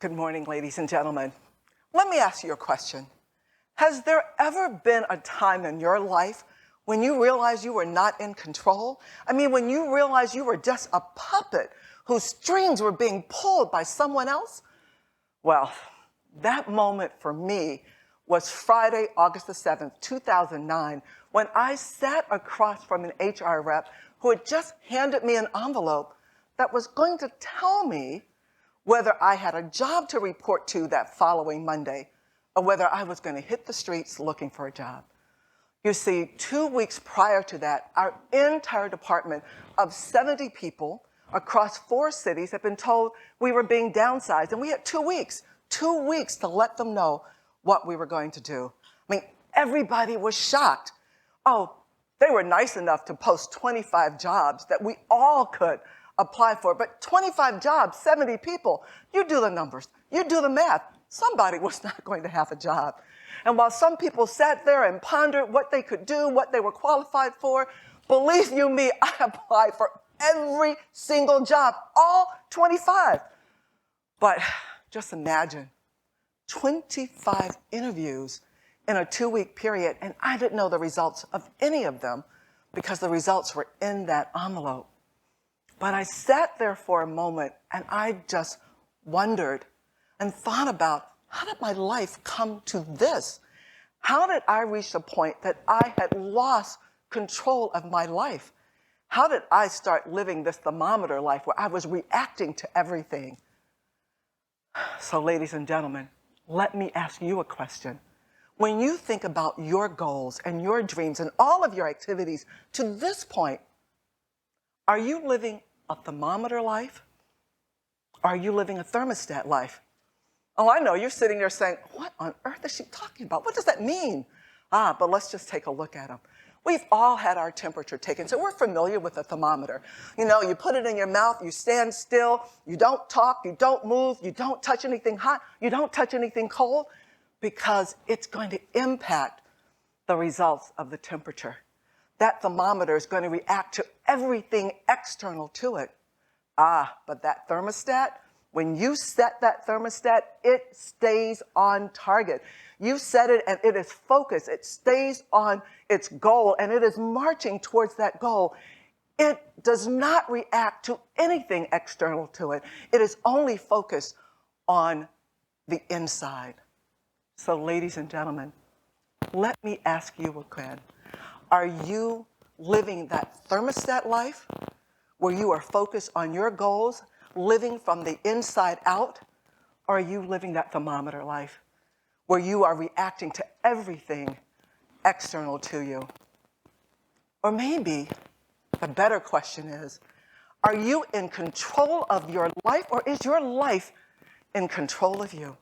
Good morning, ladies and gentlemen. Let me ask you a question. Has there ever been a time in your life when you realized you were not in control? I mean, when you realized you were just a puppet whose strings were being pulled by someone else? Well, that moment for me was Friday, August the 7th, 2009, when I sat across from an HR rep who had just handed me an envelope that was going to tell me whether I had a job to report to that following Monday or whether I was going to hit the streets looking for a job. You see, 2 weeks prior to that, our entire department of 70 people across 4 cities had been told we were being downsized, and we had 2 weeks to let them know what we were going to do. I mean, everybody was shocked. Oh, they were nice enough to post 25 jobs that we all could apply for, but 25 jobs, 70 people, you do the numbers, you do the math. Somebody was not going to have a job. And while some people sat there and pondered what they could do, what they were qualified for, believe you me, I applied for every single job, all 25. But just imagine 25 interviews in a 2-week period, and I didn't know the results of any of them because the results were in that envelope. But I sat there for a moment and I just wondered and thought about, how did my life come to this? How did I reach the point that I had lost control of my life? How did I start living this thermometer life where I was reacting to everything? So, ladies and gentlemen, let me ask you a question. When you think about your goals and your dreams and all of your activities to this point, are you living a thermometer life? Are you living a thermostat life? Oh, I know, you're sitting there saying, what on earth is she talking about? What does that mean? But let's just take a look at them. We've all had our temperature taken, so we're familiar with a thermometer. You know, you put it in your mouth, you stand still, you don't talk, you don't move, you don't touch anything hot, you don't touch anything cold, because it's going to impact the results of the temperature. That thermometer is going to react to everything external to it. But that thermostat, when you set that thermostat, it stays on target. You set it and it is focused. It stays on its goal and it is marching towards that goal. It does not react to anything external to it. It is only focused on the inside. So, ladies and gentlemen, let me ask you again. Are you living that thermostat life where you are focused on your goals, living from the inside out? Or are you living that thermometer life where you are reacting to everything external to you? Or maybe the better question is, are you in control of your life, or is your life in control of you?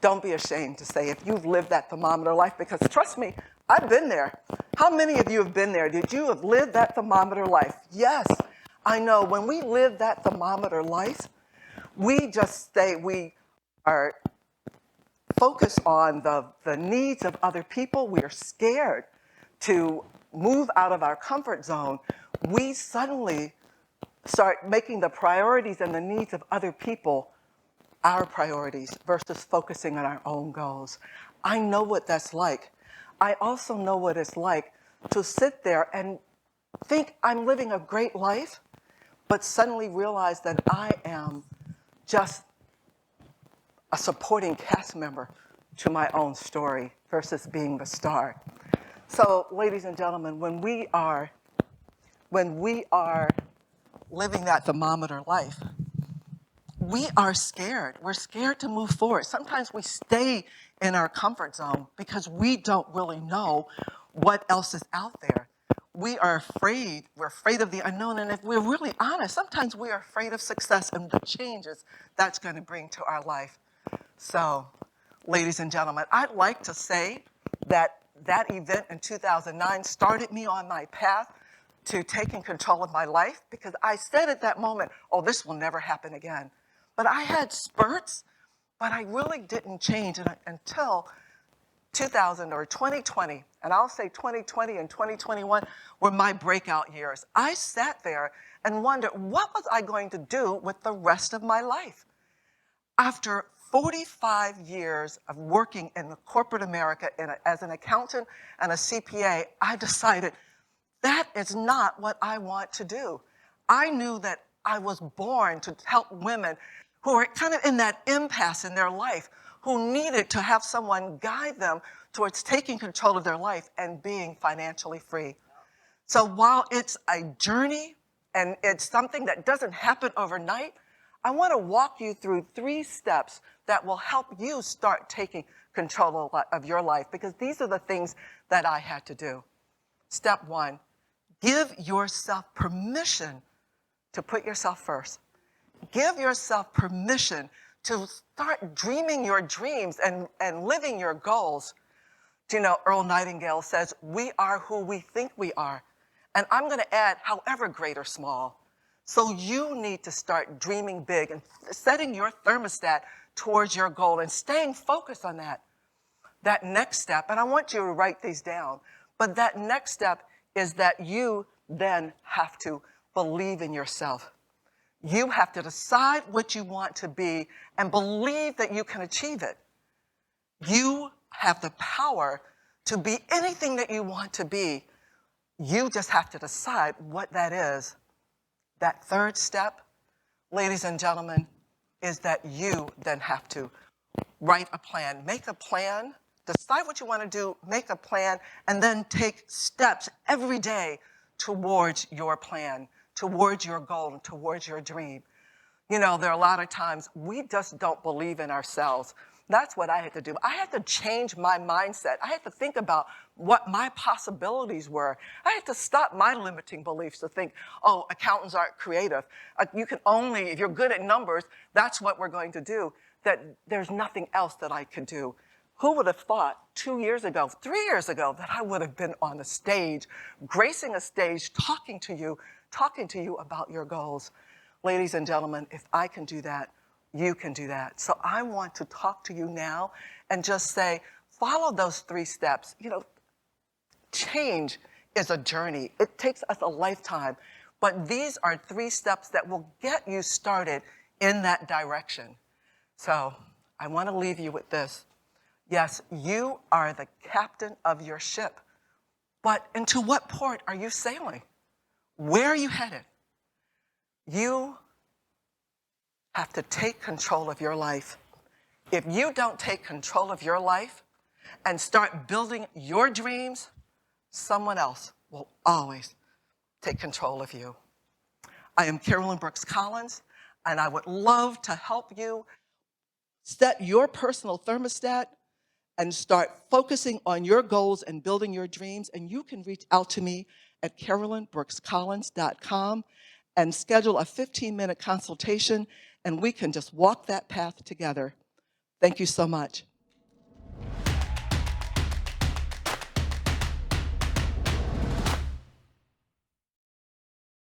Don't be ashamed to say if you've lived that thermometer life, because trust me, I've been there. How many of you have been there? Did you have lived that thermometer life? Yes, I know. When we live that thermometer life, we are focused on the needs of other people. We are scared to move out of our comfort zone. We suddenly start making the priorities and the needs of other people our priorities versus focusing on our own goals. I know what that's like. I also know what it's like to sit there and think I'm living a great life, but suddenly realize that I am just a supporting cast member to my own story versus being the star. So, ladies and gentlemen, when we are living that thermometer life, we are scared. We're scared to move forward. Sometimes we stay in our comfort zone because we don't really know what else is out there. We are afraid. We're afraid of the unknown. And if we're really honest, sometimes we are afraid of success and the changes that's going to bring to our life. So, ladies and gentlemen, I'd like to say that event in 2009 started me on my path to taking control of my life, because I said at that moment, oh, this will never happen again. But I had spurts, but I really didn't change until 2020, and I'll say 2020 and 2021 were my breakout years. I sat there and wondered, what was I going to do with the rest of my life? After 45 years of working in the corporate America as an accountant and a CPA, I decided that is not what I want to do. I knew that I was born to help women who are kind of in that impasse in their life, who needed to have someone guide them towards taking control of their life and being financially free. So while it's a journey and it's something that doesn't happen overnight, I want to walk you through 3 steps that will help you start taking control of your life, because these are the things that I had to do. Step 1, give yourself permission to put yourself first. Give yourself permission to start dreaming your dreams and living your goals. Do you know, Earl Nightingale says, we are who we think we are. And I'm going to add, however great or small. So you need to start dreaming big and setting your thermostat towards your goal and staying focused on that. That next step, and I want you to write these down, but that next step is that you then have to believe in yourself. You have to decide what you want to be and believe that you can achieve it. You have the power to be anything that you want to be. You just have to decide what that is. That third step, ladies and gentlemen, is that you then have to write a plan. Make a plan, decide what you want to do, make a plan, and then take steps every day towards your plan, towards your goal, and towards your dream. You know, there are a lot of times we just don't believe in ourselves. That's what I had to do. I had to change my mindset. I had to think about what my possibilities were. I had to stop my limiting beliefs to think, oh, accountants aren't creative. You can only, if you're good at numbers, that's what we're going to do. That there's nothing else that I could do. Who would have thought 2 years ago, 3 years ago, that I would have been on a stage, gracing a stage, talking to you about your goals? Ladies and gentlemen, if I can do that, you can do that. So I want to talk to you now and just say, follow those 3 steps. You know, change is a journey. It takes us a lifetime. But these are 3 steps that will get you started in that direction. So I want to leave you with this. Yes, you are the captain of your ship. But into what port are you sailing? Where are you headed? You have to take control of your life. If you don't take control of your life and start building your dreams, someone else will always take control of you. I am Carolyn Brooks Collins, and I would love to help you set your personal thermostat and start focusing on your goals and building your dreams. And you can reach out to me at carolynbrookscollins.com and schedule a 15-minute consultation, and we can just walk that path together. Thank you so much.